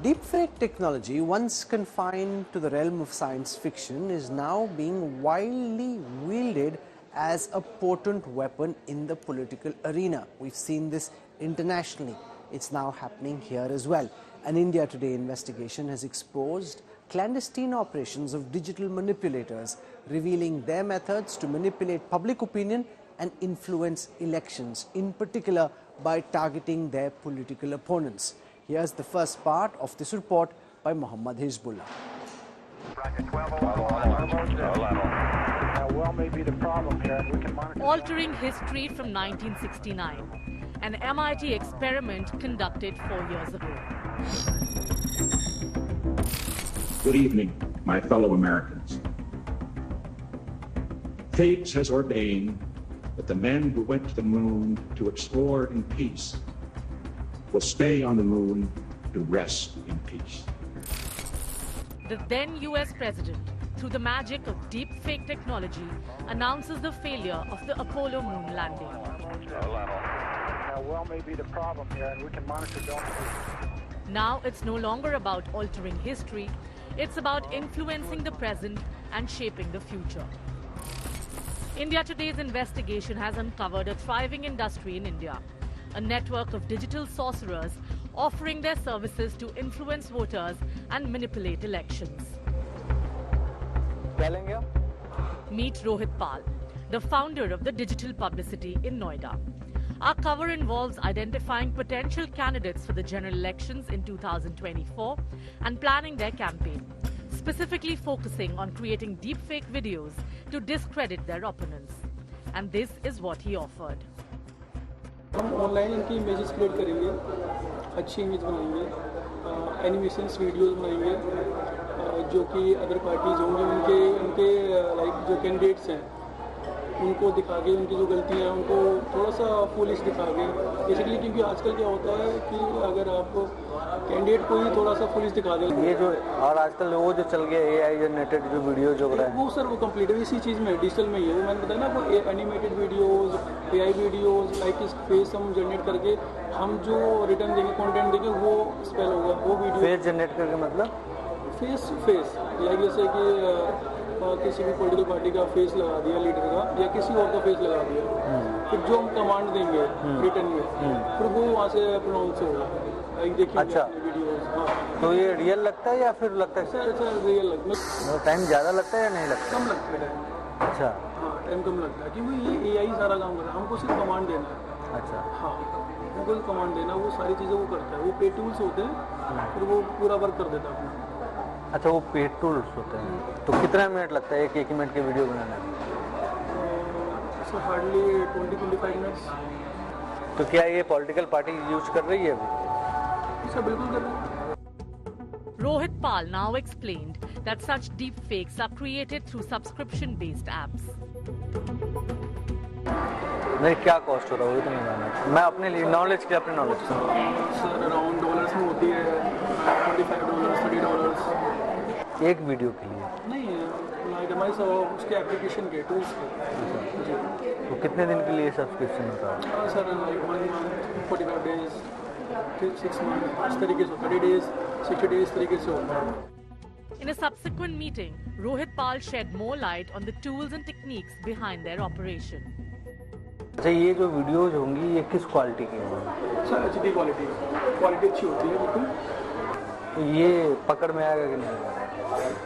Deepfake technology, once confined to the realm of science fiction, is now being widely wielded as a potent weapon in the political arena. We've seen this internationally. It's now happening here as well. An India Today investigation has exposed clandestine operations of digital manipulators, revealing their methods to manipulate public opinion and influence elections, in particular by targeting their political opponents. Here's the first part of this report by Mohammad Hizbullah. Altering history from 1969, an MIT experiment conducted 4 years ago. Good evening, my fellow Americans. Fate has ordained that the men who went to the moon to explore in peace will stay on the moon to rest in peace. The then US president, through the magic of deepfake technology, announces the failure of the Apollo moon landing. Well may be the problem here, and we can monitor Now it's no longer about altering history, it's about influencing the present and shaping the future. India Today's investigation has uncovered a thriving industry in India, a network of digital sorcerers offering their services to influence voters and manipulate elections. Meet Rohit Pal, the founder of the digital publicity in Noida. Our cover involves identifying potential candidates for the general elections in 2024 and planning their campaign, specifically focusing on creating deepfake videos to discredit their opponents. And this is what he offered. हम online इनकी images create करेंगे, अच्छी image बनाएंगे, animations videos बनाएंगे, जो कि other parties होंगे उनके लाइक जो कैंडिडेट्स हैं उनको दिखा के उनकी जो गलतियां हैं उनको थोड़ा सा फुलिश दिखा के, बेसिकली क्योंकि आजकल क्या होता है कि अगर आप कैंडिडेट को ही थोड़ा सा फुलिश दिखा दें, ये जो और आजकल वो जो चल गया एआई जनरेटेड जो वीडियो जो हो रहा है वो सर वो कंप्लीट है इसी चीज़ में डिजिटल में ही है। वो मैंने बताया ना वो animated videos, AI videos like इस फेस हम जनरेट करके हम जो रिटर्न देंगे कंटेंट देंगे वो स्पेल होगा वो वीडियो फेस जनरेट करके मतलब फेस लाइक जैसे कि किसी भी पॉलिटिकल पार्टी का फेस लगा दिया लीडर का या किसी और का फेस लगा दिया, फिर जो हम कमांड देंगे रिटर्न में फिर वो वहाँ से प्रोनाउंस होगा। देखिए अच्छा वीडियोस। हाँ तो ये रियल लगता है या फिर लगता है सर रियल लगता है। टाइम ज़्यादा लगता है या नहीं लगता? कम लगता है टाइम। अच्छा हाँ टाइम कम लगता है क्योंकि ये एआई सारा काम कर रहा है, हमको सिर्फ कमांड देना है। अच्छा हाँ हमको कमांड देना, वो सारी चीज़ें वो करता है, वो पे टूल्स होते हैं फिर वो पूरा वर्क कर देता है अपना। अच्छा वो पेड टूल्स होते हैं, तो कितना मिनट लगता है एक मिनट की वीडियो बनाने में? सो हार्डली 20-25 मिनट्स। तो क्या ये पॉलिटिकल पार्टी यूज कर रही है अभी? सर बिल्कुल कर रही है। Rohit Pal now explained that such deepfakes are created through subscription-based apps. नहीं क्या कॉस्ट हो रहा है इतनी मेहनत? मैं अपने लिए नॉलेज के अपने नॉलेज सर अराउंड डॉलर्स में होती है $25, $30 एक वीडियो के लिए। नहीं लाइक हमारे उसके एप्लीकेशन के टूल्स के। तो कितने दिन के लिए सब्सक्रिप्शन होता है? Sir like 1 month, 45 days, 6 months, इस तरीके से 30 days, 60 days तरीके से होता है। In a subsequent meeting, Rohit Pal shed more light on the tools and techniques behind their operation. अच्छा ये जो वीडियोज होंगी ये किस क्वालिटी की होंगी? सर एचडी क्वालिटी अच्छी होती है बिल्कुल। तो ये पकड़ में आएगा कि नहीं?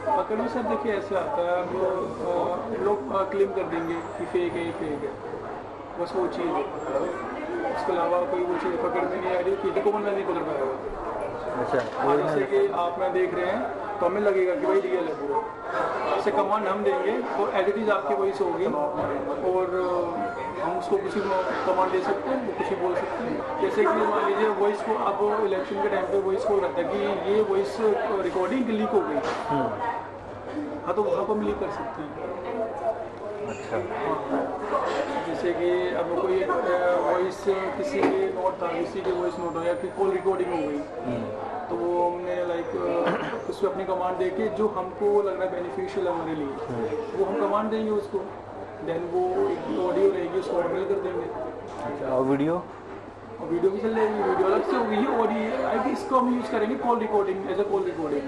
पकड़ में सर देखिए ऐसे आता है लोग क्लेम कर देंगे कि फेक है बस वो चीज़ है, इसके अलावा कोई वो चीज़ पकड़ में नहीं आ रही किसी को नहीं पकड़ पाएगा। अच्छा जैसे कि आप मैं देख रहे हैं तो हमें लगेगा कि भाई रियल है पूरा, ऐसे कमांड हम देंगे तो एडिटीज आपकी वॉइस होगी और हम उसको किसी को कमांड दे सकते हैं, वो कुछ बोल सकते हैं। जैसे कि मान लीजिए वॉइस को अब इलेक्शन के टाइम पे वॉइस को लगता है कि ये वॉइस रिकॉर्डिंग लीक हो गई, हाँ तो वहाँ पर हम लीक कर सकते हैं। अच्छा जैसे कि अब कोई वॉइस किसी के नोट था, किसी के वॉइस नोट हो या फिर कॉल रिकॉर्डिंग हो गई तो वो हमने लाइक उसमें अपनी कमांड देके जो हमको लग रहा है बेनिफिशियल है हमारे लिए वो हम कमांड देंगे उसको, देन वो एक ऑडियो रहेगी उसको ऑडियो कर देंगे। अच्छा और वीडियो वीडियो भी चल जाएगी, वीडियो अलग से होगी और ये आई थिंक इसको हम यूज करेंगे call recording as a call recording.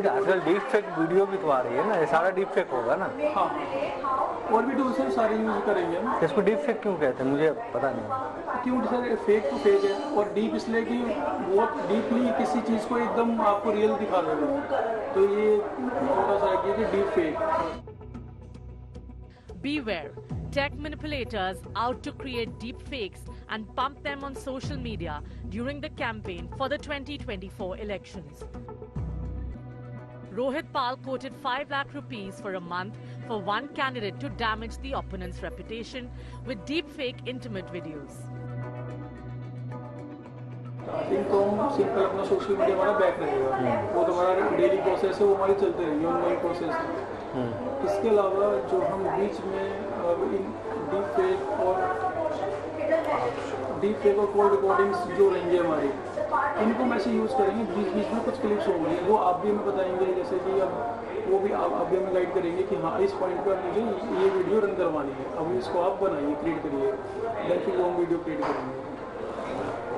आजकल डीप फेक वीडियो भी तो आ रही है ना, ये सारा डीप फेक होगा ना। हाँ, और भी टूल्स हैं सारे यूज करेंगे हम। इसको डीप फेक क्यों कहते हैं मुझे पता नहीं। क्यों सर, फेक तो फेक है और डीप इसलिए कि बहुत डीपली किसी चीज़ को एकदम आपको रियल दिखा देगा, तो ये थोड़ा सा है कि deep fake. Beware, tech manipulators out to create deep fakes and pump them on social media during the campaign for the 2024 elections. Rohit Pal quoted 5 lakh rupees for a month for one candidate to damage the opponent's reputation with deep fake intimate videos. तो हम simple अपना social media हमारा back रहेगा, वो तो हमारा daily process है, वो हमारी चलते रहेंगे, ऑनलाइन प्रोसेस है। इसके अलावा जो हम बीच में इन डीप फेक और कॉल रिकॉर्डिंग्स जो रहेंगे हमारी, इनको हम ऐसे यूज़ करेंगे। बीच बीच में कुछ क्लिप्स होंगे, वो आप भी हमें बताएंगे, जैसे कि अब वो भी आप भी हमें गाइड करेंगे कि हाँ इस पॉइंट पर मुझे ये वीडियो रन करवानी है, अभी इसको आप बनाइए, क्रिएट करिए, देन फिर वो हम वीडियो क्रिएट करेंगे।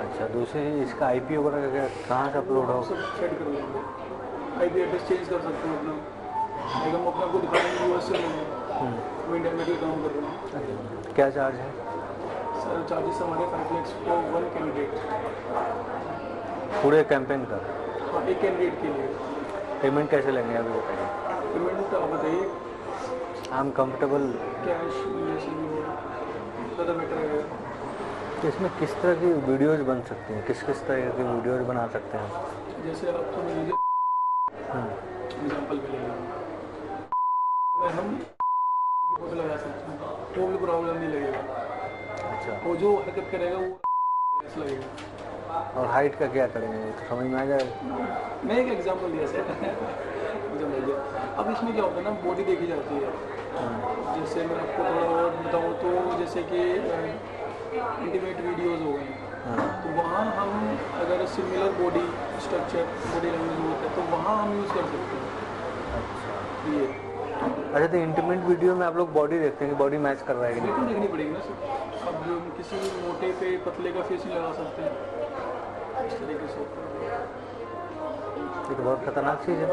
अच्छा, दूसरी इसका IP वगैरह कहाँ से अपलोड हो? सब सेट कर देंगे, IP एड्रेस चेंज कर सकते हैं अपना, हम अपना को दिखाएंगे यूएस से नहीं है, वो इंडिया में भी काम कर रहे हैं। क्या चार्ज है सर? चार्जेस हमारे 5 lakhs for one कैंडिडेट, पूरे कैंपेन का? हाँ, एक कैंडिडेट के लिए। पेमेंट कैसे लेंगे अभी बताइए? पेमेंट तो आप बताइए। आई एम कंफर्टेबल कैश जैसे भी हो ज़्यादा बेटर है। तो इसमें किस तरह की वीडियोज बन सकती हैं, किस किस तरह की वीडियोज बना सकते हैं? जैसे आप तो मुझे एग्जाम्पल भी लेंगे, हम फोटो लगा सकते हैं, तो भी प्रॉब्लम नहीं लगेगा। अच्छा, वो जो हरकत करेगा वो ऐसा लगेगा। और हाइट का क्या करेंगे, तो समझ में आ जाएगा। मैं एक एग्जाम्पल दिया सर, अब इसमें क्या होता है ना, बॉडी देखी जाती है। जैसे मैं आपको थोड़ा और बताऊँ तो जैसे कि इंटीमेट वीडियोस हो गई, तो वहाँ हम अगर similar body structure, body language होता है, तो वहाँ हम यूज़ कर सकते हैं ये। अच्छा, तो इंटीमेट वीडियो में आप लोग बॉडी देखते हैं कि बॉडी मैच कर रहा है कि बिल्कुल देखनी पड़ेगी ना सर। अब जो किसी मोटे पे पतले का फेस नहीं लगा सकते इस तरीके से। ये तो बहुत खतरनाक चीज़ है,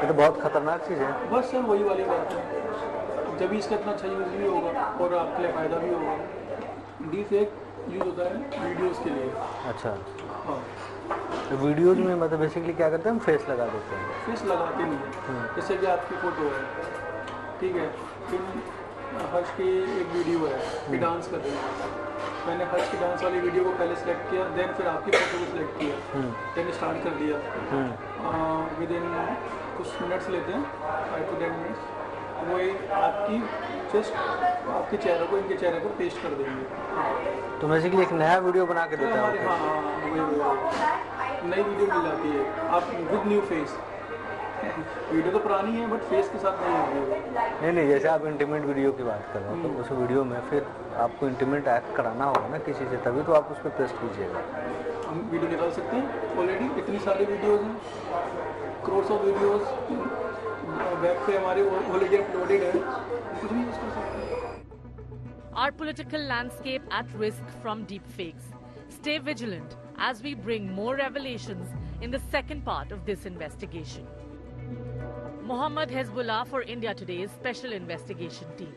ये तो बहुत खतरनाक चीज़ है। बस सर वही वाली बात है, जब इसका इतना अच्छा यूज़ भी होगा और आपके लिए फ़ायदा भी होगा। डीप फेक यूज़ होता है वीडियोस के लिए। अच्छा, हाँ, तो वीडियोज में मतलब बेसिकली क्या करते हैं, हम फेस लगा देते हैं। फेस लगाते नहीं, जैसे कि आपकी फ़ोटो है, ठीक है, फिर हर्ष की एक वीडियो है कि डांस कर रहे हैं, मैंने हर्ष की डांस वाली वीडियो को पहले सेलेक्ट किया, देन फिर आपकी फ़ोटो को सिलेक्ट किया, देन स्टार्ट कर दिया। विद इन कुछ मिनट्स लेते हैं, 5 to 10 मिनट्स, वो एक आपकी जस्ट आपके चेहरे को इनके चेहरे पर पेस्ट कर देंगे। तो बेसिकली एक नया वीडियो बना के देता हमारे है। हाँ, नई वीडियो मिल जाती है आप विद न्यू फेस। वीडियो तो पुरानी है बट फेस के साथ नहीं है। नहीं, जैसे आप इंटीमेट वीडियो की बात कर रहे हो, तो उस वीडियो में फिर आपको इंटीमेट एक्ट कराना होगा ना किसी से, तभी तो आप उस पर पेस्ट कीजिएगा। हम वीडियो निकाल सकते हैं, ऑलरेडी इतनी सारी वीडियोज़ हैं, करोड़ ऑफ वीडियोज़ वेब पे हमारे ऑलरेडी अपलोडेड है, कुछ भी यूज़ कर सकते हैं। Our political landscape at risk from deepfakes. Stay vigilant as we bring more revelations in the second part of this investigation. Mohammed Hezbollah for India Today's Special Investigation Team.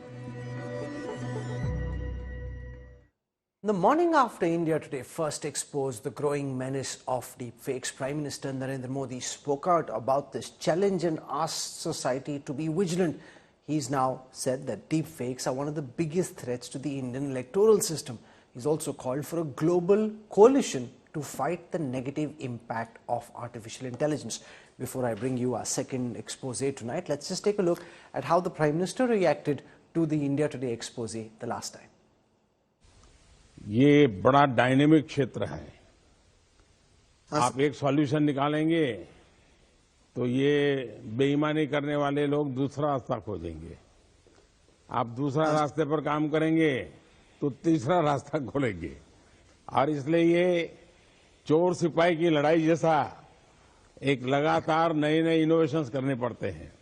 The morning after India Today first exposed the growing menace of deepfakes, Prime Minister Narendra Modi spoke out about this challenge and asked society to be vigilant. He's now said that deepfakes are one of the biggest threats to the Indian electoral system. He's also called for a global coalition to fight the negative impact of artificial intelligence. Before I bring you our second expose tonight, let's just take a look at how the Prime Minister reacted to the India Today expose the last time. ये बड़ा dynamic क्षेत्र है। आप एक solution निकालेंगे तो ये बेईमानी करने वाले लोग दूसरा रास्ता खोजेंगे, आप दूसरा रास्ते पर काम करेंगे तो तीसरा रास्ता खोलेंगे, और इसलिए ये चोर सिपाही की लड़ाई जैसा एक लगातार नए नए इनोवेशंस करने पड़ते हैं,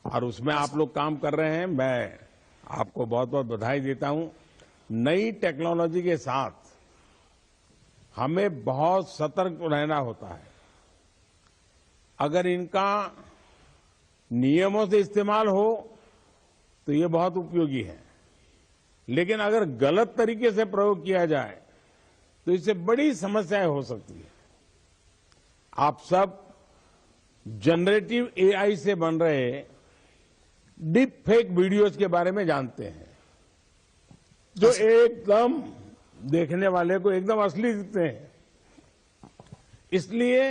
और उसमें आप लोग काम कर रहे हैं। मैं आपको बहुत बहुत बधाई देता हूं। नई टेक्नोलॉजी के साथ हमें बहुत सतर्क रहना होता है। अगर इनका नियमों से इस्तेमाल हो तो ये बहुत उपयोगी है, लेकिन अगर गलत तरीके से प्रयोग किया जाए तो इससे बड़ी समस्याएं हो सकती है। आप सब जनरेटिव एआई से बन रहे डीप फेक वीडियोस के बारे में जानते हैं, जो एकदम देखने वाले को एकदम असली दिखते हैं। इसलिए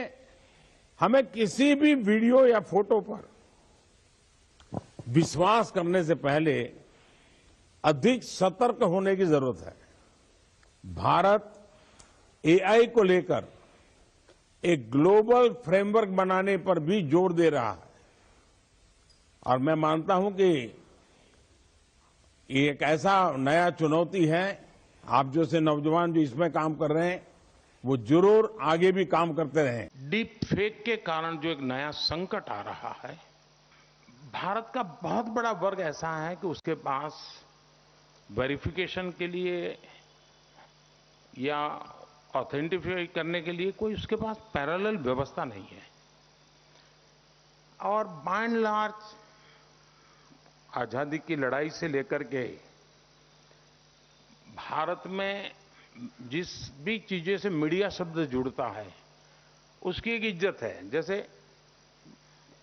हमें किसी भी वीडियो या फोटो पर विश्वास करने से पहले अधिक सतर्क होने की जरूरत है। भारत एआई को लेकर एक ग्लोबल फ्रेमवर्क बनाने पर भी जोर दे रहा है और मैं मानता हूं कि ये एक ऐसा नया चुनौती है। आप जैसे नौजवान जो इसमें काम कर रहे हैं वो जरूर आगे भी काम करते रहें। डीप फेक के कारण जो एक नया संकट आ रहा है, भारत का बहुत बड़ा वर्ग ऐसा है कि उसके पास वेरिफिकेशन के लिए या ऑथेंटिफाई करने के लिए कोई उसके पास पैरेलल व्यवस्था नहीं है। और बाय एंड लार्ज आजादी की लड़ाई से लेकर के भारत में जिस भी चीजें से मीडिया शब्द जुड़ता है उसकी एक इज्जत है। जैसे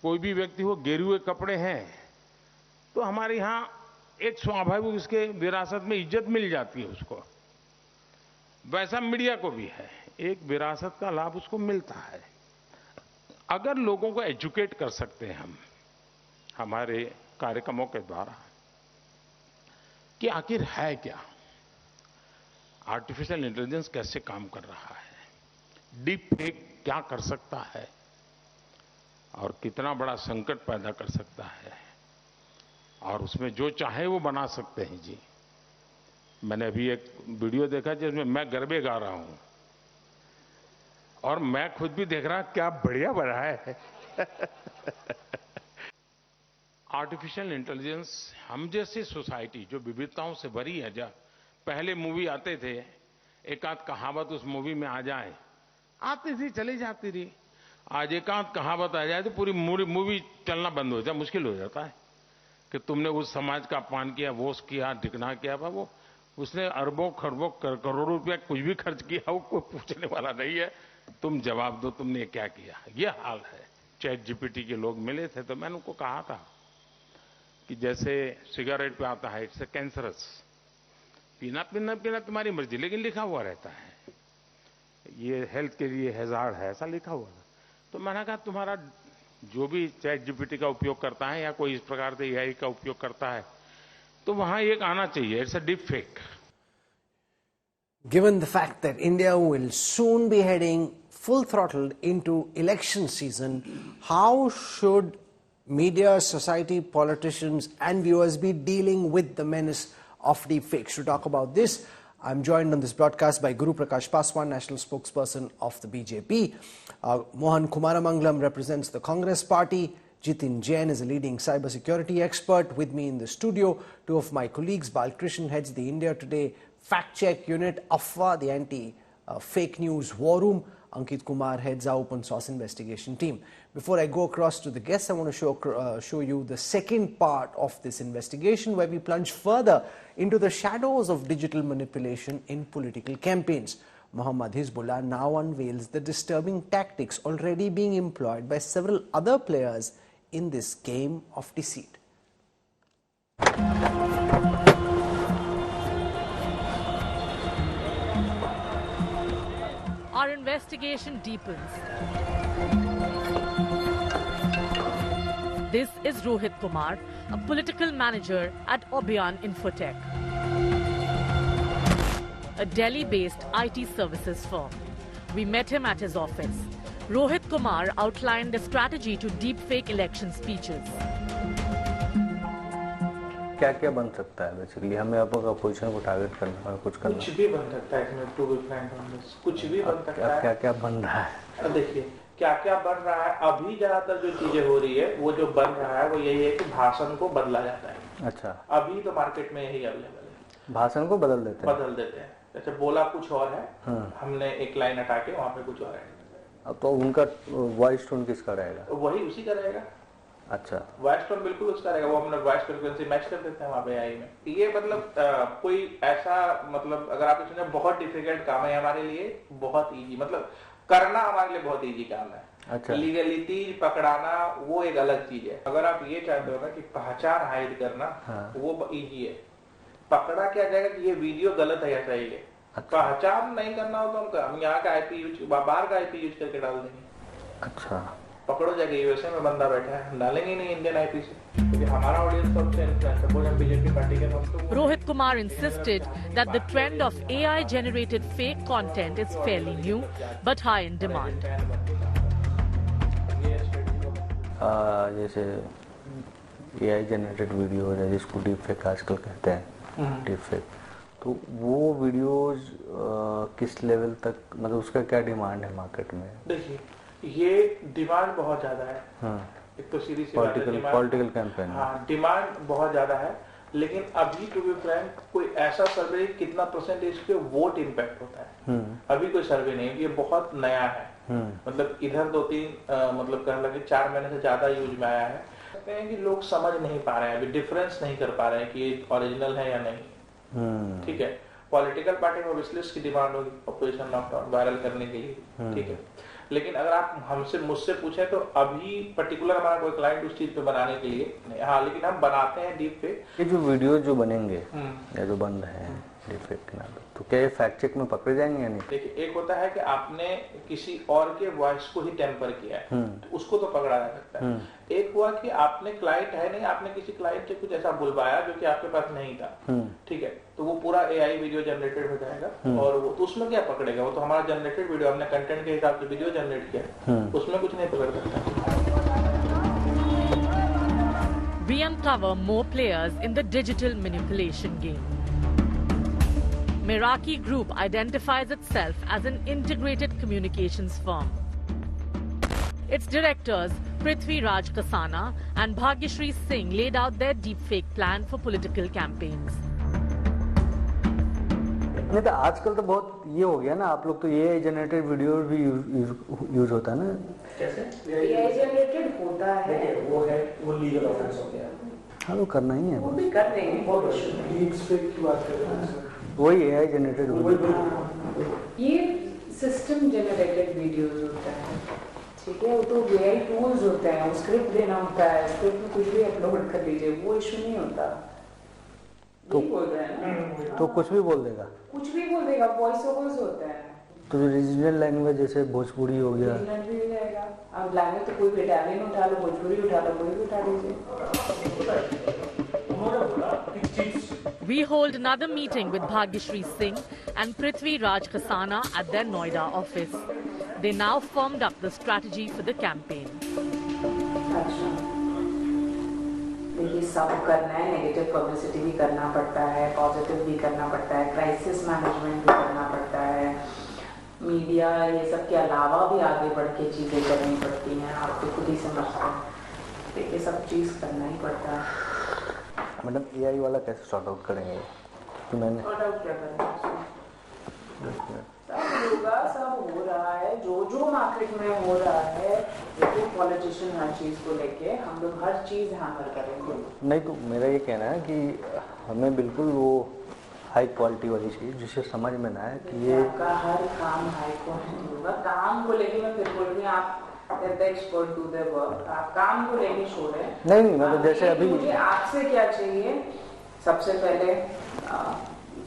कोई भी व्यक्ति हो गेरुए कपड़े हैं तो हमारे यहां एक स्वाभाविक उसके विरासत में इज्जत मिल जाती है उसको, वैसा मीडिया को भी है, एक विरासत का लाभ उसको मिलता है। अगर लोगों को एजुकेट कर सकते हैं हम हमारे कार्यक्रमों के द्वारा कि आखिर है क्या, आर्टिफिशियल इंटेलिजेंस कैसे काम कर रहा है, डीप फेक क्या कर सकता है और कितना बड़ा संकट पैदा कर सकता है, और उसमें जो चाहे वो बना सकते हैं जी। मैंने अभी एक वीडियो देखा जिसमें मैं गरबे गा रहा हूं और मैं खुद भी देख रहा क्या बढ़िया बना है। आर्टिफिशियल इंटेलिजेंस हम जैसी सोसाइटी जो विविधताओं से भरी है, जब पहले मूवी आते थे एक आध कहावत उस मूवी में आ जाए, आती थी चली जाती थी। आज एक आध कहावत आ जाए तो पूरी मूवी चलना बंद हो जाए, मुश्किल हो जाता है कि तुमने उस समाज का अपमान किया, वो किया, ढिकना किया। वो उसने अरबों खरबों करोड़ों रुपया कुछ भी खर्च किया, वो कोई पूछने वाला नहीं है। तुम जवाब दो तुमने क्या किया। ये हाल है। चैट जीपीटी के लोग मिले थे तो मैंने उनको कहा था कि जैसे सिगरेट पे आता है इट्स कैंसरस, पीना पीना पीना तुम्हारी मर्जी, लेकिन लिखा हुआ रहता है ये हेल्थ के लिए हैजार्ड है, ऐसा लिखा हुआ था। तो मैंने कहा तुम्हारा जो भी चैट जीपीटी का उपयोग करता है या कोई इस प्रकार से एआई का उपयोग करता है तो वहां एक आना चाहिए, it's a deep fake. Given the fact that India will soon be heading full throttled into election season, how should media, society, politicians and viewers be dealing with the menace of deepfakes? To talk about this, I'm joined on this broadcast by Guru Prakash Paswan, national spokesperson of the BJP. Mohan Kumaramangalam represents the Congress party. Jitin Jain is a leading cybersecurity expert. With me in the studio, two of my colleagues. Balkrishan heads the India Today Fact Check Unit, AFWA, the anti-fake news war room. Ankit Kumar heads our open source investigation team. Before I go across to the guests, I want to show you the second part of this investigation, where we plunge further into the shadows of digital manipulation in political campaigns. Muhammad Hizbullah now unveils the disturbing tactics already being employed by several other players in this game of deceit. Our investigation deepens. This is Rohit Kumar, a political manager at Obion Infotech, a Delhi-based IT services firm. We met him at his office. Rohit Kumar outlined a strategy to deepfake election speeches. क्या क्या बन सकता है basically? हमें आपका opposition को target करना है, कुछ करना, कुछ भी बन सकता है। To be frank on this, कुछ भी बन सकता है। क्या क्या बन रहा है? देखिए क्या क्या बन रहा है। अभी ज्यादातर जो चीजें हो रही है, वो जो बन रहा है वो यही है कि भाषण को बदला जाता है। अच्छा, अभी तो मार्केट में यही अवेलेबल है, भाषण को बदल देते हैं। जैसे बोला कुछ और है, हमने एक लाइन हटा के वहाँ पे कुछ और है। अब तो उनका वॉइस टोन किसका रहेगा? वही उसी का रहेगा। अच्छा, वॉइस टोन बिल्कुल उसका रहेगा, वो हमने वॉइस फ्रीक्वेंसी मैच कर देते हैं वहाँ पे AI में। ये मतलब कोई ऐसा मतलब अगर आप इसमें बहुत डिफिकल्ट काम है हमारे लिए, बहुत इजी, मतलब करना हमारे लिए बहुत इजी काम है। अच्छा, लीगलिटी पकड़ाना वो एक अलग चीज है। अगर आप ये चाहते हो ना कि पहचान हाइड करना, वो इजी है। पकड़ा क्या जाएगा कि ये वीडियो गलत है या सही है। अच्छा, पहचान नहीं करना हो तो हम यहाँ का आईपी यूज, बाहर का आईपी यूज करके डाल देंगे। अच्छा, पकड़ो जाके यूएसए में बंदा बैठा है, डालेंगे नहीं इंडियन आईपी से, क्योंकि हमारा ऑडियंस तो सपोज हम बीजेपी पार्टी के नाम तो। Rohit Kumar insisted that the trend of AI-generated fake content is fairly new but high in demand. जैसे AI जनरेटेड वीडियो है जिसको डीपफेक आजकल कहते हैं, डीपफेक, तो वो वीडियोज किस लेवल तक, मतलब उसका क्या डिमांड है मार्केट में? देखिए, ये डिमांड बहुत ज्यादा है। एक तो सीधी सी बात है, पॉलिटिकल कैंपेन, हाँ डिमांड बहुत ज्यादा है। लेकिन अभी टू बी फ्रैंक कोई ऐसा सर्वे कितना परसेंटेज पे वोट इम्पैक्ट होता है, अभी कोई सर्वे नहीं है। ये बहुत नया है, मतलब इधर 2-3 मतलब कहने लगे 4 महीने से ज्यादा यूज में आया है। कहते हैं कि लोग समझ नहीं पा रहे हैं, अभी डिफरेंस नहीं कर पा रहे हैं कि ये ओरिजिनल है या नहीं। ठीक है, पॉलिटिकल पार्टी में विशलिस्ट की डिमांड होगी ऑपरेशन लॉकडाउन वायरल करने के लिए, ठीक है। लेकिन अगर आप मुझसे पूछे तो अभी पर्टिकुलर हमारा कोई क्लाइंट उस चीज पे बनाने के लिए नहीं। हाँ, लेकिन हम बनाते हैं डीप फेक। ये जो वीडियो जो बनेंगे या जो बन रहे हैं डीपफेक के नाम पे, तो क्या ये फैक्ट चेक में पकड़े जाएंगे या नहीं? देखिए, एक होता है कि आपने किसी और के वॉइस को ही टेम्पर किया है, तो उसको तो पकड़ा जा सकता है। एक हुआ कि आपने क्लाइंट है नहीं, आपने किसी क्लाइंट से कुछ ऐसा बुलवाया जो कि आपके पास नहीं था, ठीक है, तो वो पूरा AI वीडियो जनरेटेड हो जाएगा। और वो तो उसमें क्या पकड़ेगा, वो तो हमारा जनरेटेड वीडियो, हमने कंटेंट के हिसाब से वीडियो जनरेट किया, उसमें कुछ नहीं पकड़ सकता। We uncover more players in the digital manipulation game. Miraki Group identifies itself as an integrated communications firm. Its directors, Prithvi Raj Kasana and Bhagyashree Singh, laid out their deepfake plan for political campaigns. नहीं तो आजकल तो बहुत ये हो गया ना, आप लोग तो AI जनरेटेड वीडियो भी यूज होता है ना? कैसे AI जनरेटेड होता है, वो लीगल ऑफेंस हो गया। हाँ, वो करना ही है, वो भी कर रहे हैं। डीपफेक की बात कर रहे हैं, वही AI जनरेटेड वीडियो। ये सिस्टम जनरेटेड वीडियोस होता है, ठीक है, वो तो AI टूल्स होते हैं, वो स्क्रिप्ट देना होता है, स्क्रिप्ट में कुछ भी अपलोड कर लीजिए, वो इशू नहीं होता। तो बोल रहे हैं ना, तो कुछ भी बोल देगा, कुछ भी बोल देगा, वॉइस ओवर्स होता है। तो रीजनल लैंग्वेज जैसे भोजपुरी हो गया, रीजनल भी हो जाएगा। अब लैंग्वेज तो कोई भी इटालियन उठा लो, भोजपुरी उठा लो, कोई भी उठा लीजिए। We hold another meeting with Bhagyashree Singh and Prithvi Raj Kasana at their Noida office. They now firmed up the strategy for the campaign. अच्छा, देखिए सब करना है, नेगेटिव पब्लिसिटी भी करना पड़ता है, पॉजिटिव भी करना पड़ता है, क्राइसिस मैनेजमेंट भी करना पड़ता है, मीडिया ये सब के अलावा भी आगे बढ़ के चीज़ें करनी पड़ती हैं, आप तो खुद ही समझते हैं। देखिए सब चीज़ करना ही पड़ता है। मैडम AI वाला कैसे सॉर्ट आउट करेंगे? तो मैंने सॉर्ट आउट क्या करेंगे? सब होगा, सब हो रहा है, जो मार्केट में हो रहा है, देखो पॉलिटिशियन हर चीज़ को लेके, हम लोग हर चीज़ हैंडल करेंगे। नहीं, तो मेरा ये कहना है कि हमें बिल्कुल वो हाई क्वालिटी वाली चीज़ जिसे समझ में ना आए कि ये आपका हर काम हाई क्वालिटी होगा। काम को लेके मैं फिर बोल रही हूँ, आप एक्सपर्ट टू द वर्क, आप काम को लेके छोड़े। नहीं, मतलब जैसे अभी मुझे आपसे क्या चाहिए, सबसे पहले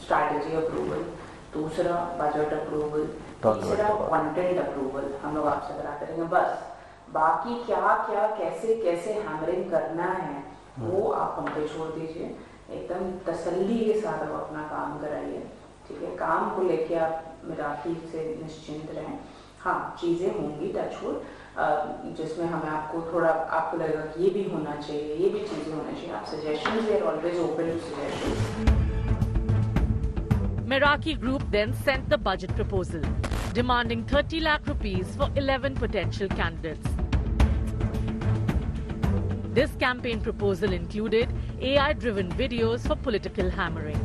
स्ट्रैटेजी अप्रूवल, दूसरा बजट अप्रूवल, तीसरा कंटेंट अप्रूवल, हम लोग आपसे कराते रहेंगे। बस बाकी क्या क्या कैसे कैसे हैमरिंग करना है वो आप हम पे छोड़ दीजिए, एकदम तसल्ली के साथ आप अपना काम कराइए, ठीक है। काम को लेके आप मिराकी से निश्चिंत रहें। हाँ, चीज़ें होंगी टचवुड जिसमें हमें आपको थोड़ा आपको लगेगा कि ये भी होना चाहिए, ये भी चीज़ें होना चाहिए, आप suggestions, we are always open to suggestions. Miraki Group then sent the budget proposal, demanding 30 lakh rupees for 11 potential candidates. This campaign proposal included AI-driven videos for political hammering.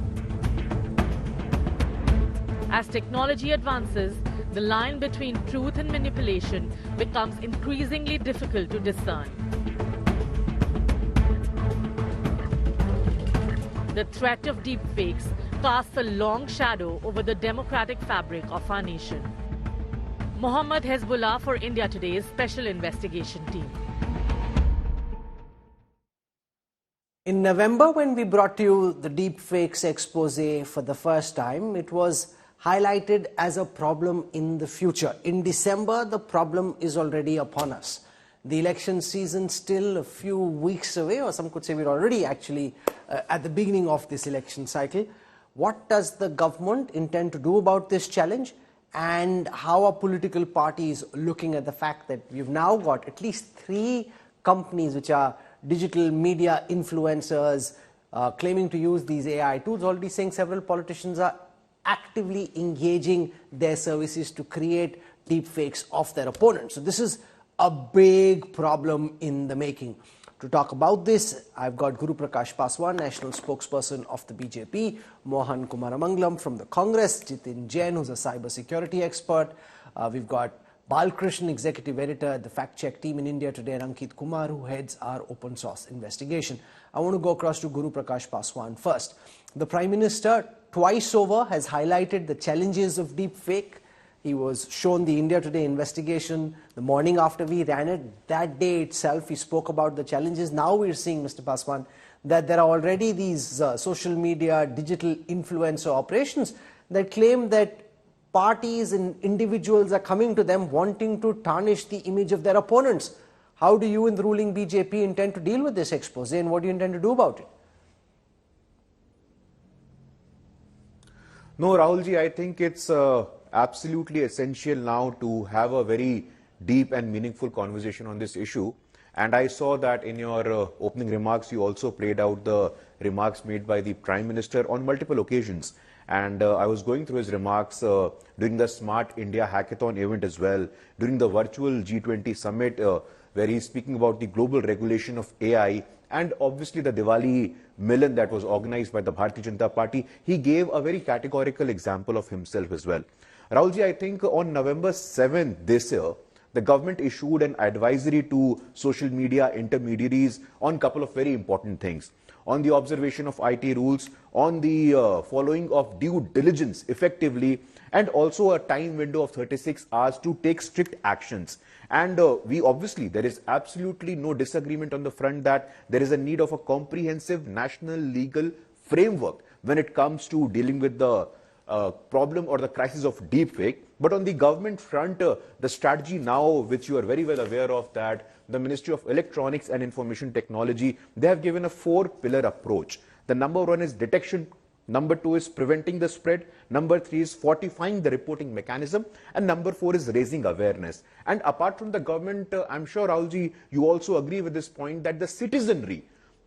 As technology advances, the line between truth and manipulation becomes increasingly difficult to discern. The threat of deepfakes casts a long shadow over the democratic fabric of our nation. Mohammad Hezbollah for India Today's Special Investigation Team. In November, when we brought to you the deepfakes expose for the first time, it was highlighted as a problem in the future. In December, the problem is already upon us. The election season still a few weeks away, or some could say we're already actually at the beginning of this election cycle. What does the government intend to do about this challenge? And how are political parties looking at the fact that we've now got at least 3 companies which are digital media influencers claiming to use these AI tools, already saying several politicians are actively engaging their services to create deepfakes of their opponents. So this is a big problem in the making. To talk about this, I've got Guru Prakash Paswan, National Spokesperson of the BJP, Mohan Kumaramangalam from the Congress, Jitin Jain, who's a cyber security expert. We've got Balkrishnan, Executive Editor at the Fact Check team in India Today, and Ankit Kumar, who heads our open source investigation. I want to go across to Guru Prakash Paswan first. The Prime Minister twice over has highlighted the challenges of deepfake. He was shown the India Today investigation the morning after we ran it. That day itself, he spoke about the challenges. Now we're seeing, Mr. Paswan, that there are already these social media, digital influencer operations that claim that parties and individuals are coming to them wanting to tarnish the image of their opponents. How do you in the ruling BJP intend to deal with this expose, and what do you intend to do about it? No, Rahulji, I think it's absolutely essential now to have a very deep and meaningful conversation on this issue. And I saw that in your opening remarks, you also played out the remarks made by the Prime Minister on multiple occasions. And I was going through his remarks during the Smart India Hackathon event as well, during the virtual G20 summit, where he's speaking about the global regulation of AI, and obviously the Diwali Milan that was organized by the Bharatiya Janata Party. He gave a very categorical example of himself as well. Rahulji, I think on November 7th this year, the government issued an advisory to social media intermediaries on a couple of very important things. On the observation of IT rules, on the following of due diligence effectively, and also a time window of 36 hours to take strict actions. And there is absolutely no disagreement on the front that there is a need of a comprehensive national legal framework when it comes to dealing with the problem or the crisis of deepfake. But on the government front, the strategy now, which you are very well aware of, that the Ministry of Electronics and Information Technology, they have given a 4-pillar approach. The number 1 is detection, number 2 is preventing the spread, number 3 is fortifying the reporting mechanism, and number 4 is raising awareness. And apart from the government, I'm sure, Rahulji, you also agree with this point that the citizenry,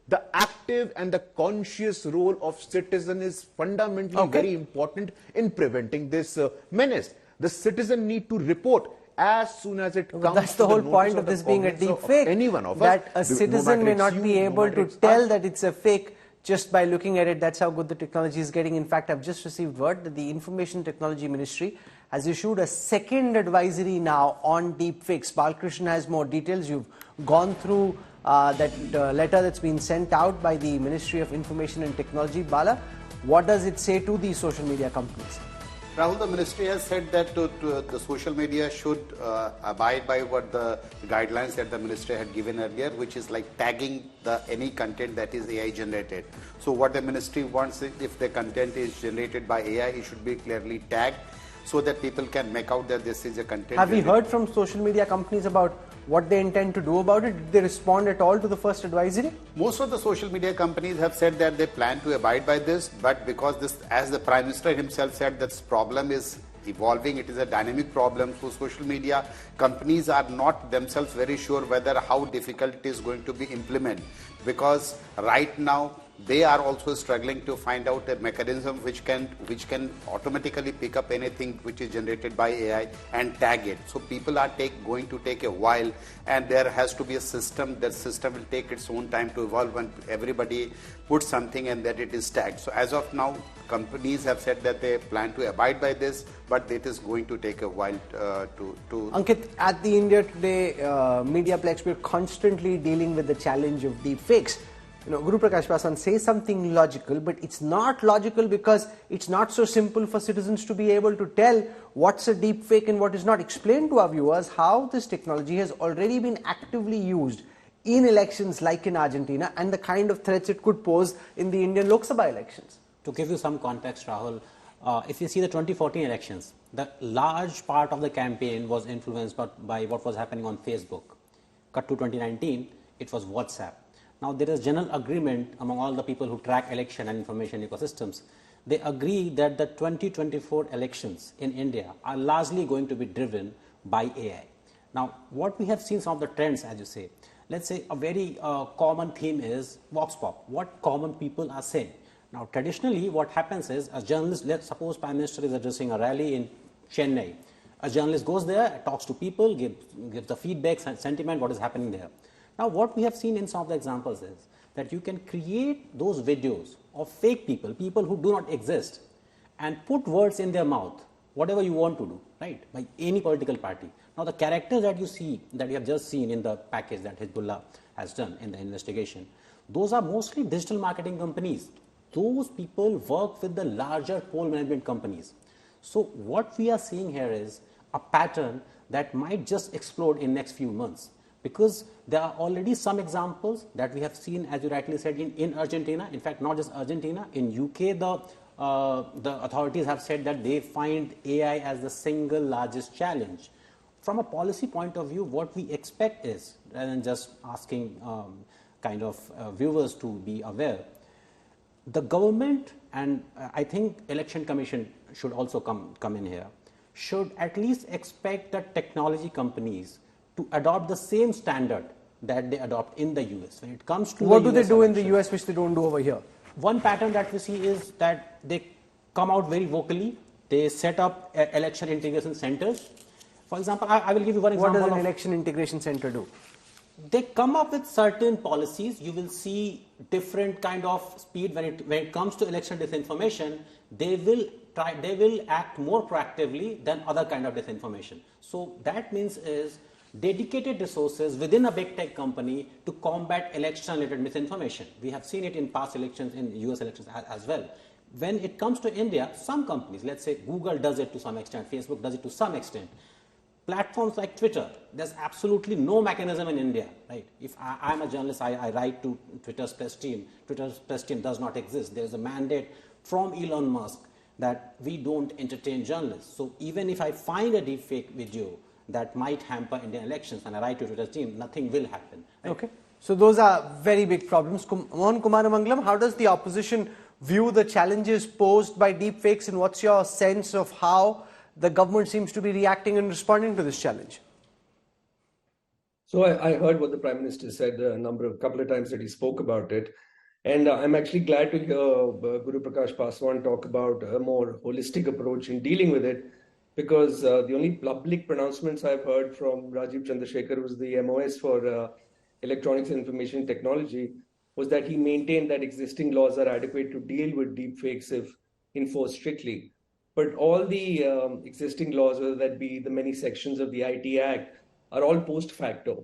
the active and the conscious role of citizen is fundamentally very important in preventing this menace. The citizen need to report as soon as it comes. That's the whole point of this being a deep fake. Anyone of that us, a citizen may not be able to tell that it's a fake just by looking at it. That's how good the technology is getting. In fact, I've just received word that the Information Technology Ministry has issued a second advisory now on deepfakes. Balkrishnan has more details. You've gone through that letter that's been sent out by the Ministry of Information and Technology. Bala, what does it say to these social media companies? Rahul, the ministry has said that the social media should abide by what the guidelines that the ministry had given earlier, which is like tagging any content that is AI generated. So what the ministry wants, if the content is generated by AI, it should be clearly tagged so that people can make out that this is a content. Have we heard from social media companies about what they intend to do about it? Did they respond at all to the first advisory? Most of the social media companies have said that they plan to abide by this, but because this, as the Prime Minister himself said, this problem is evolving, it is a dynamic problem, so social media companies are not themselves very sure whether how difficult it is going to be implemented, because right now they are also struggling to find out a mechanism which can automatically pick up anything which is generated by AI and tag it. So people are going to take a while, and there has to be a system. That system will take its own time to evolve when everybody puts something and that it is tagged. So as of now, companies have said that they plan to abide by this, but it is going to take a while to. Ankit, at the India Today Mediaplex, we're constantly dealing with the challenge of deep fakes. Guru Prakash Paswan says something logical, but it's not logical because it's not so simple for citizens to be able to tell what's a deep fake and what is not. Explain to our viewers how this technology has already been actively used in elections like in Argentina and the kind of threats it could pose in the Indian Lok Sabha elections. To give you some context, Rahul, if you see the 2014 elections, the large part of the campaign was influenced by what was happening on Facebook. Cut to 2019, it was WhatsApp. Now, there is general agreement among all the people who track election and information ecosystems. They agree that the 2024 elections in India are largely going to be driven by AI. Now, what we have seen some of the trends, as you say, let's say a very common theme is Vox Pop, what common people are saying. Now, traditionally, what happens is a journalist, let's suppose Prime Minister is addressing a rally in Chennai. A journalist goes there, talks to people, gives the feedback, sentiment, what is happening there. Now, what we have seen in some of the examples is that you can create those videos of fake people, people who do not exist, and put words in their mouth, whatever you want to do, right, by any political party. Now, the characters that you see, that you have just seen in the package that Hezbollah has done in the investigation, those are mostly digital marketing companies. Those people work with the larger poll management companies. So what we are seeing here is a pattern that might just explode in next few months, because there are already some examples that we have seen, as you rightly said, in Argentina. In fact, not just Argentina. In UK, the authorities have said that they find AI as the single largest challenge. From a policy point of view, what we expect is, rather than just asking viewers to be aware, the government, and I think Election Commission should also come in here, should at least expect the technology companies to adopt the same standard that they adopt in the US. When it comes to what do they do in the US which they don't do over here? One pattern that we see is that they come out very vocally. They set up election integration centers. For example, I will give you one example. What does an election integration center do? They come up with certain policies. You will see different kind of speed when it comes to election disinformation. They will act more proactively than other kind of disinformation. So that means is dedicated resources within a big tech company to combat election-related misinformation. We have seen it in past elections, in US elections as well. When it comes to India, some companies, let's say Google does it to some extent, Facebook does it to some extent. Platforms like Twitter, there's absolutely no mechanism in India, right? If I'm a journalist, I write to Twitter's press team. Twitter's press team does not exist. There's a mandate from Elon Musk that we don't entertain journalists. So even if I find a deepfake video that might hamper Indian elections and I write to Twitter's team, nothing will happen. Right? Okay. So those are very big problems. Mohan Kumaramangalam, how does the opposition view the challenges posed by deepfakes, and what's your sense of how the government seems to be reacting and responding to this challenge? So I heard what the Prime Minister said a couple of times that he spoke about it. And I'm actually glad to hear Guru Prakash Paswan talk about a more holistic approach in dealing with it, because the only public pronouncements I've heard from Rajiv Chandrasekhar, who's the MOS for Electronics and Information Technology, was that he maintained that existing laws are adequate to deal with deepfakes if enforced strictly. But all the existing laws, whether that be the many sections of the IT Act, are all post facto.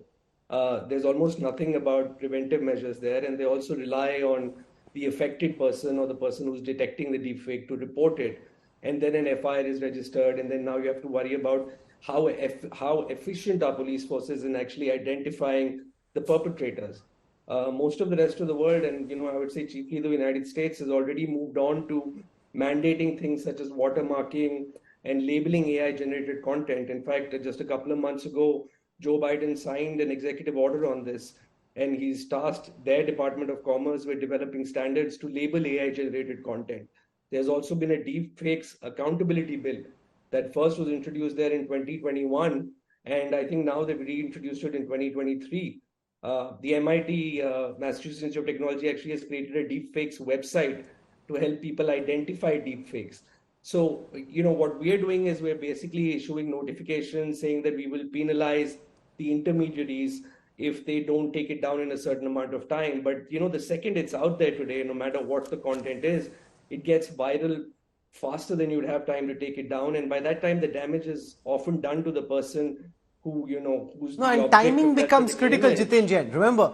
There's almost nothing about preventive measures there, and they also rely on the affected person or the person who's detecting the deepfake to report it. And then an FIR is registered, and then now you have to worry about how efficient are police forces in actually identifying the perpetrators. Most of the rest of the world, and I would say chiefly the United States, has already moved on to mandating things such as watermarking and labeling AI-generated content. In fact, just a couple of months ago, Joe Biden signed an executive order on this, and he's tasked their Department of Commerce with developing standards to label AI-generated content. There's also been a deepfakes accountability bill that first was introduced there in 2021, and I think now they've reintroduced it in 2023. The MIT, Massachusetts Institute of Technology, actually has created a deepfakes website to help people identify deepfakes. So, what we are doing is we're basically issuing notifications saying that we will penalize the intermediaries if they don't take it down in a certain amount of time. But, the second it's out there today, no matter what the content is, it gets viral faster than you'd have time to take it down. And by that time, the damage is often done to the person who's No, the and object timing of that becomes particular critical, image. Jitin Jain. Remember,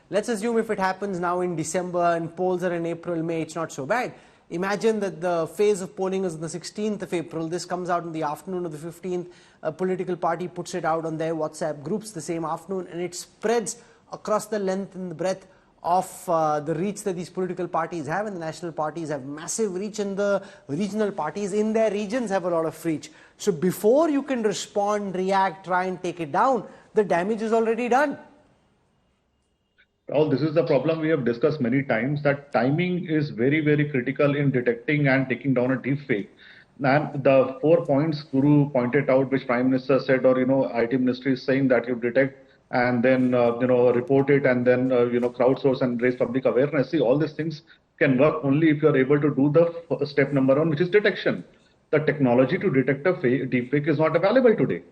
let's assume if it happens now in December and polls are in April, May, it's not so bad. Imagine that the phase of polling is on the 16th of April. This comes out in the afternoon of the 15th. A political party puts it out on their WhatsApp groups the same afternoon, and it spreads across the length and the breadth of the reach that these political parties have. And the national parties have massive reach, and the regional parties in their regions have a lot of reach. So before you can respond, react, try and take it down, the damage is already done. Rahul, this is the problem we have discussed many times, that timing is very, very critical in detecting and taking down a deep fake. And the 4 points Guru pointed out, which Prime Minister said, or, IT Ministry is saying that you detect and then, report it and then, crowdsource and raise public awareness. See, all these things can work only if you are able to do the step number 1, which is detection. The technology to detect a deep fake is not available today.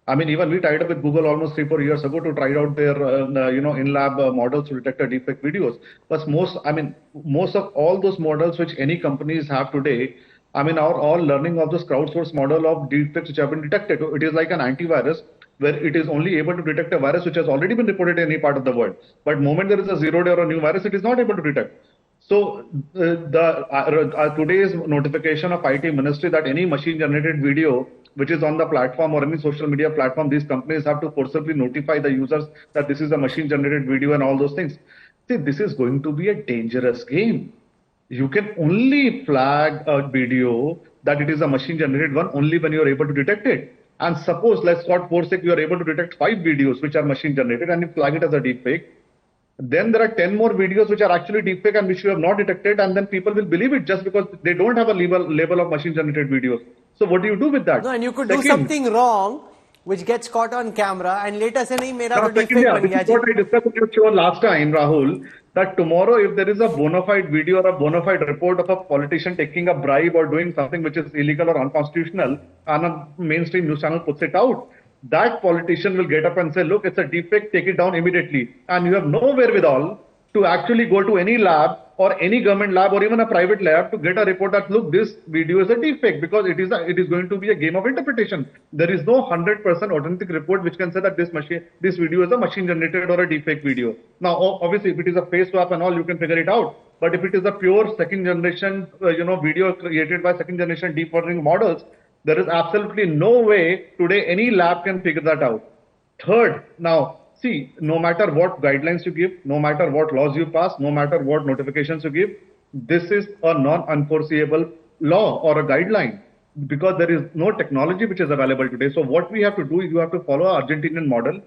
I mean, even we tied up with Google almost 3-4 years ago to try out their, in-lab models to detect deepfake videos. But most of all those models which any companies have today, are all learning of this crowdsourced model of deepfakes which have been detected. It is like an antivirus where it is only able to detect a virus which has already been reported in any part of the world. But the moment there is a 0-day or a new virus, it is not able to detect. So today's notification of IT Ministry that any machine-generated video which is on the platform or any social media platform, these companies have to forcibly notify the users that this is a machine-generated video and all those things. See, this is going to be a dangerous game. You can only flag a video that it is a machine-generated one only when you are able to detect it. And suppose, let's God forsake, you are able to detect 5 videos which are machine-generated and you flag it as a deepfake. Then there are 10 more videos which are actually deepfake and which you have not detected, and then people will believe it just because they don't have a label of machine-generated videos. So what do you do with that? No, and you could do something wrong which gets caught on camera and later say, nahi, mera to deepfake ban This gaya is what ji. I discussed in your show last time, Rahul, that tomorrow if there is a bona fide video or a bona fide report of a politician taking a bribe or doing something which is illegal or unconstitutional, and a mainstream news channel puts it out, that politician will get up and say, look, it's a deepfake, take it down immediately. And you have no wherewithal to actually go to any lab or any government lab or even a private lab to get a report that, look, this video is a deepfake, because it is going to be a game of interpretation. There is no 100% authentic report which can say that this video is a machine generated or a deepfake video. Now, obviously, if it is a face swap and all, you can figure it out. But if it is a pure second generation, video created by second generation deep learning models, there is absolutely no way today any lab can figure that out. Third, now, see, no matter what guidelines you give, no matter what laws you pass, no matter what notifications you give, this is a non-enforceable law or a guideline, because there is no technology which is available today. So what we have to do is you have to follow an Argentinian model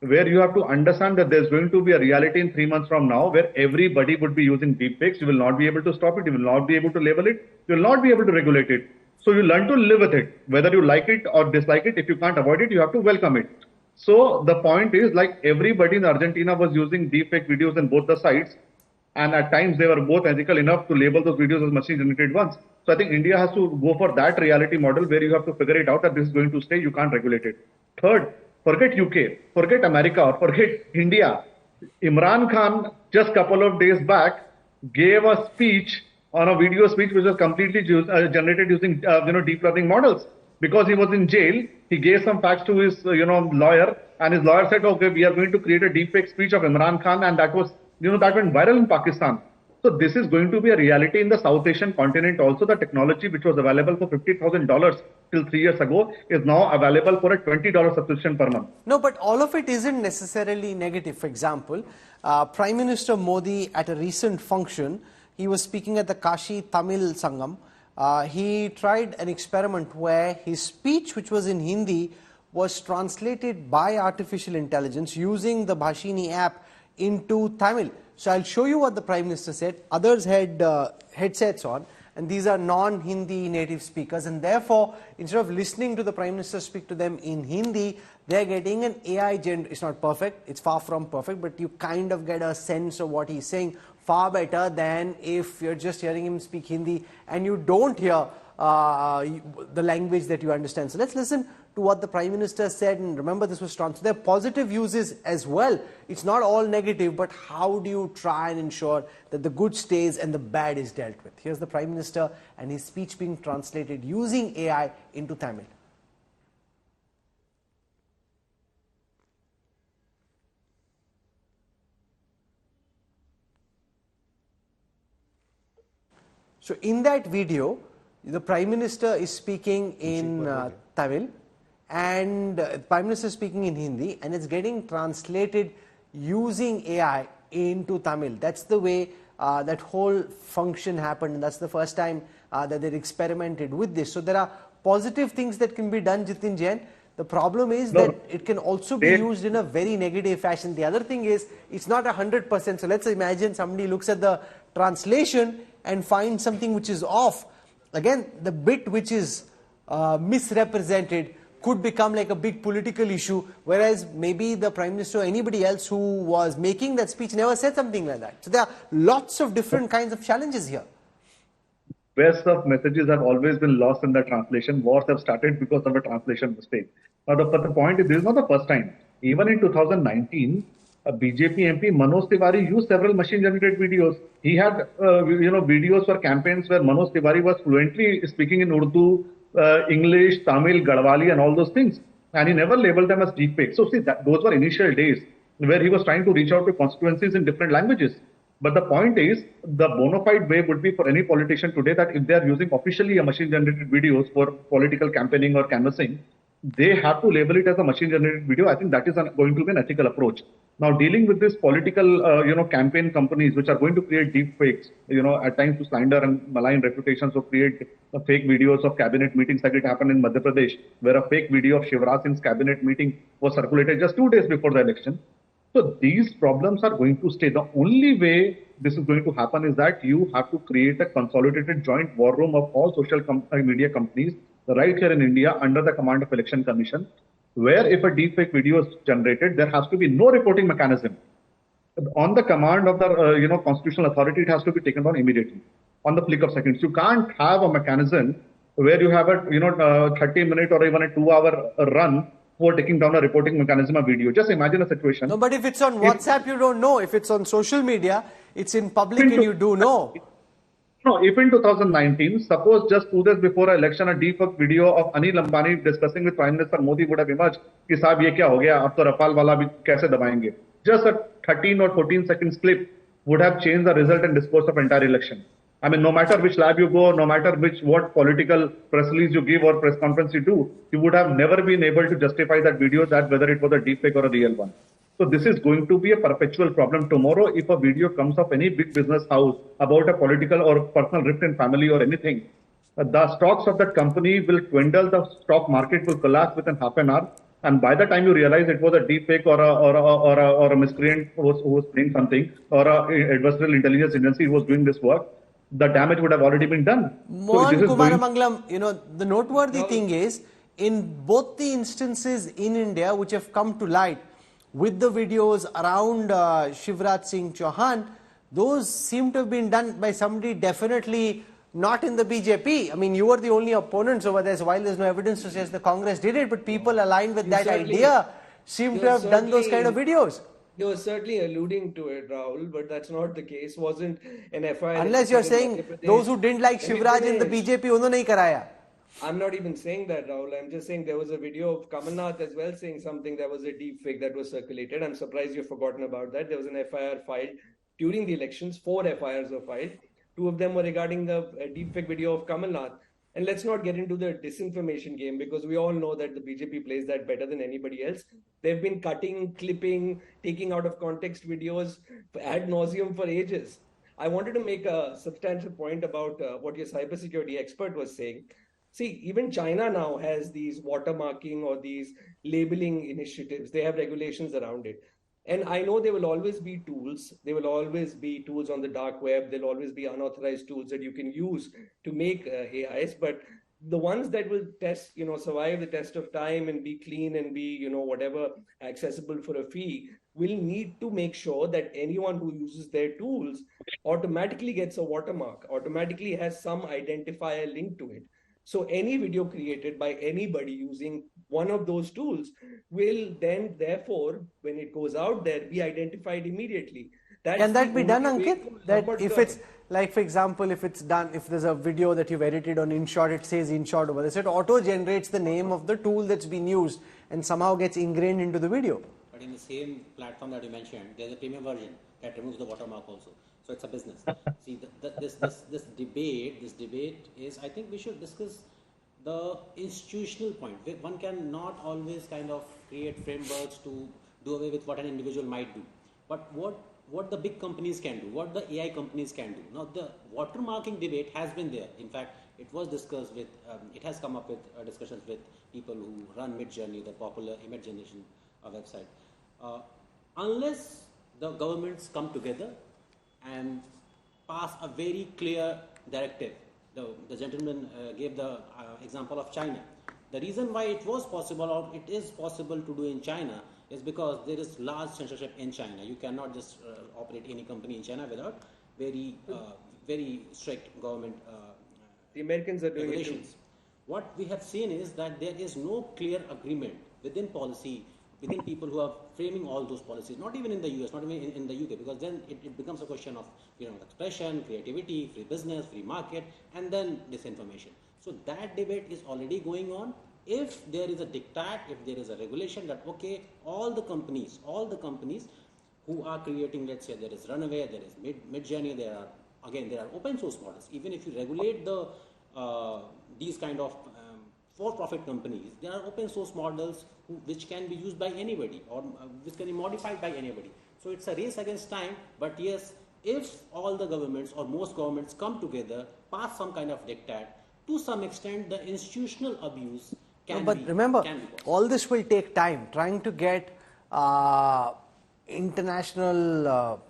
where you have to understand that there's going to be a reality in 3 months from now where everybody would be using deepfakes. You will not be able to stop it. You will not be able to label it. You will not be able to regulate it. So you learn to live with it, whether you like it or dislike it. If you can't avoid it, you have to welcome it. So the point is, like, everybody in Argentina was using deepfake videos in both the sites, and at times they were both ethical enough to label those videos as machine-generated ones. So I think India has to go for that reality model where you have to figure it out that this is going to stay. You can't regulate it. Third, forget UK, forget America, or forget India. Imran Khan just a couple of days back gave a speech on a video speech which was completely generated using deep learning models. Because he was in jail, he gave some facts to his lawyer, and his lawyer said, okay, we are going to create a deepfake speech of Imran Khan, and that was that went viral in Pakistan. So this is going to be a reality in the South Asian continent also. The technology which was available for $50,000 till 3 years ago is now available for a $20 subscription per month. No, but all of it isn't necessarily negative. For example, Prime Minister Modi at a recent function, he was speaking at the Kashi Tamil Sangam. He tried an experiment where his speech, which was in Hindi, was translated by artificial intelligence using the Bhashini app into Tamil. So I'll show you what the Prime Minister said. Others had headsets on, and these are non-Hindi native speakers, and therefore, instead of listening to the Prime Minister speak to them in Hindi, they're getting an AI it's not perfect, it's far from perfect, but you kind of get a sense of what he's saying far better than if you're just hearing him speak Hindi and you don't hear the language that you understand. So let's listen to what the Prime Minister said, and remember this was translated. There are positive uses as well. It's not all negative, but how do you try and ensure that the good stays and the bad is dealt with? Here's the Prime Minister and his speech being translated using AI into Tamil. So in that video, the Prime Minister is speaking in Tamil and the Prime Minister is speaking in Hindi, and it's getting translated using AI into Tamil. That's the way that whole function happened, and that's the first time that they experimented with this. So there are positive things that can be done, Jitin Jain. The problem is that it can also be used in a very negative fashion. The other thing is, it's not 100%. So let's imagine somebody looks at the translation and finds something which is off. Again, the bit which is misrepresented could become like a big political issue, whereas maybe the Prime Minister or anybody else who was making that speech never said something like that. So there are lots of different kinds of challenges here. Best of messages have always been lost in the translation. Wars have started because of a translation mistake. Now, but the point is, this is not the first time. Even in 2019, a BJP MP Manoj Tiwari used several machine-generated videos. He had, videos for campaigns where Manoj Tiwari was fluently speaking in Urdu, English, Tamil, Gadwali, and all those things. And he never labeled them as deepfake. So see, those were initial days where he was trying to reach out to constituencies in different languages. But the point is, the bona fide way would be for any politician today that if they are using officially a machine-generated videos for political campaigning or canvassing, they have to label it as a machine-generated video. I think that is going to be an ethical approach. Now, dealing with this political, campaign companies which are going to create deep fakes, at times to slander and malign reputations, or create fake videos of cabinet meetings like it happened in Madhya Pradesh, where a fake video of Shivraj Singh's cabinet meeting was circulated just 2 days before the election. So these problems are going to stay. The only way this is going to happen is that you have to create a consolidated joint war room of all social media companies right here in India under the command of Election Commission, where if a deepfake video is generated, there has to be no reporting mechanism. On the command of the constitutional authority, it has to be taken down immediately, on the flick of seconds. You can't have a mechanism where you have a 30-minute or even a 2-hour run for taking down a reporting mechanism of video. Just imagine a situation. No, but if it's on WhatsApp, you don't know. If it's on social media, it's in public and you do know. No, if in 2019, suppose just 2 days before an election, a deepfake video of Anil Ambani discussing with Prime Minister Modi would have emerged, कि साहब ये क्या हो गया, अब तो Rafale वाला भी कैसे दबाएंगे? Just a 13 or 14 seconds clip would have changed the result and discourse of entire election. I mean, no matter which lab you go, no matter what political press release you give or press conference you do, you would have never been able to justify that video, that whether it was a deepfake or a real one. So this is going to be a perpetual problem. Tomorrow, if a video comes of any big business house about a political or personal rift in family or anything, the stocks of that company will dwindle, the stock market will collapse within half an hour. And by the time you realize it was a deepfake or a miscreant who was playing something, or an adversarial intelligence agency who was doing this work, the damage would have already been done. Mohan Kumaramangalam, the noteworthy thing is, in both the instances in India which have come to light, with the videos around Shivraj Singh Chauhan, those seem to have been done by somebody definitely not in the BJP. I mean, you were the only opponents over there, so while there's no evidence to say the Congress did it, but people aligned with that idea seem to have done those kind of videos. You were certainly alluding to it, Rahul, but that's not the case. Wasn't an FIR. Unless you're saying those who didn't like Shivraj in the BJP, unhone nahi karaya. I'm not even saying that, Rahul. I'm just saying there was a video of Kamal Nath as well saying something that was a deep fake that was circulated. I'm surprised you've forgotten about that. There was an FIR filed during the elections. 4 FIRs were filed. 2 of them were regarding the deep fake video of Kamal Nath. And let's not get into the disinformation game, because we all know that the BJP plays that better than anybody else. They've been cutting, clipping, taking out of context videos ad nauseum for ages. I wanted to make a substantial point about what your cybersecurity expert was saying. See, even China now has these watermarking or these labeling initiatives. They have regulations around it. And I know there will always be tools. There will always be tools on the dark web. There'll always be unauthorized tools that you can use to make AIs. But the ones that will test, survive the test of time and be clean and be, whatever, accessible for a fee, will need to make sure that anyone who uses their tools automatically gets a watermark, automatically has some identifier linked to it. So any video created by anybody using one of those tools will then, therefore, when it goes out there, be identified immediately. Can that be done, Ankit? That if it's like, for example, if it's done, if there's a video that you've edited on InShot, it says InShot over there, so it auto-generates the name of the tool that's been used and somehow gets ingrained into the video. But in the same platform that you mentioned, there's a premium version that removes the watermark also. So it's a business. See, this debate is, I think we should discuss the institutional point. One cannot always kind of create frameworks to do away with what an individual might do. But what the big companies can do, what the AI companies can do. Now, the watermarking debate has been there. In fact, it was discussed with, it has come up with discussions with people who run Midjourney, the popular image generation website. Unless the governments come together and pass a very clear directive. The gentleman gave the example of China. The reason why it was possible, or it is possible to do in China, is because there is large censorship in China. You cannot just operate any company in China without very strict government the Americans are doing regulations. It too. What we have seen is that there is no clear agreement within policy, within people who are framing all those policies, not even in the US, not even in the UK, because then it becomes a question of freedom of expression, creativity, free business, free market, and then disinformation. So that debate is already going on. If there is a diktat, if there is a regulation that, okay, all the companies who are creating, let's say there is Runaway, there is Midjourney, there are open source models. Even if you regulate these kind of for-profit companies, there are open source models which can be used by anybody or which can be modified by anybody. So it's a race against time, but yes, if all the governments or most governments come together, pass some kind of diktat, to some extent the institutional abuse can but remember, all this will take time. Trying to get international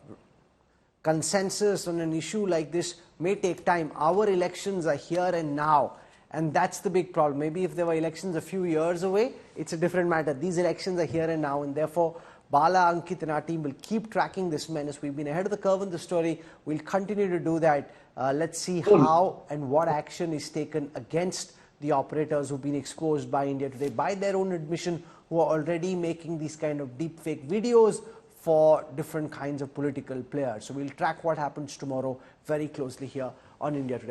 consensus on an issue like this may take time. Our elections are here and now, and that's the big problem. Maybe if there were elections a few years away, it's a different matter. These elections are here and now, and therefore Bala, Ankit and our team will keep tracking this menace. We've been ahead of the curve in the story. We'll continue to do that. Let's see how and what action is taken against the operators who've been exposed by India Today, by their own admission, who are already making these kind of deepfake videos for different kinds of political players. So we'll track what happens tomorrow very closely here on India Today.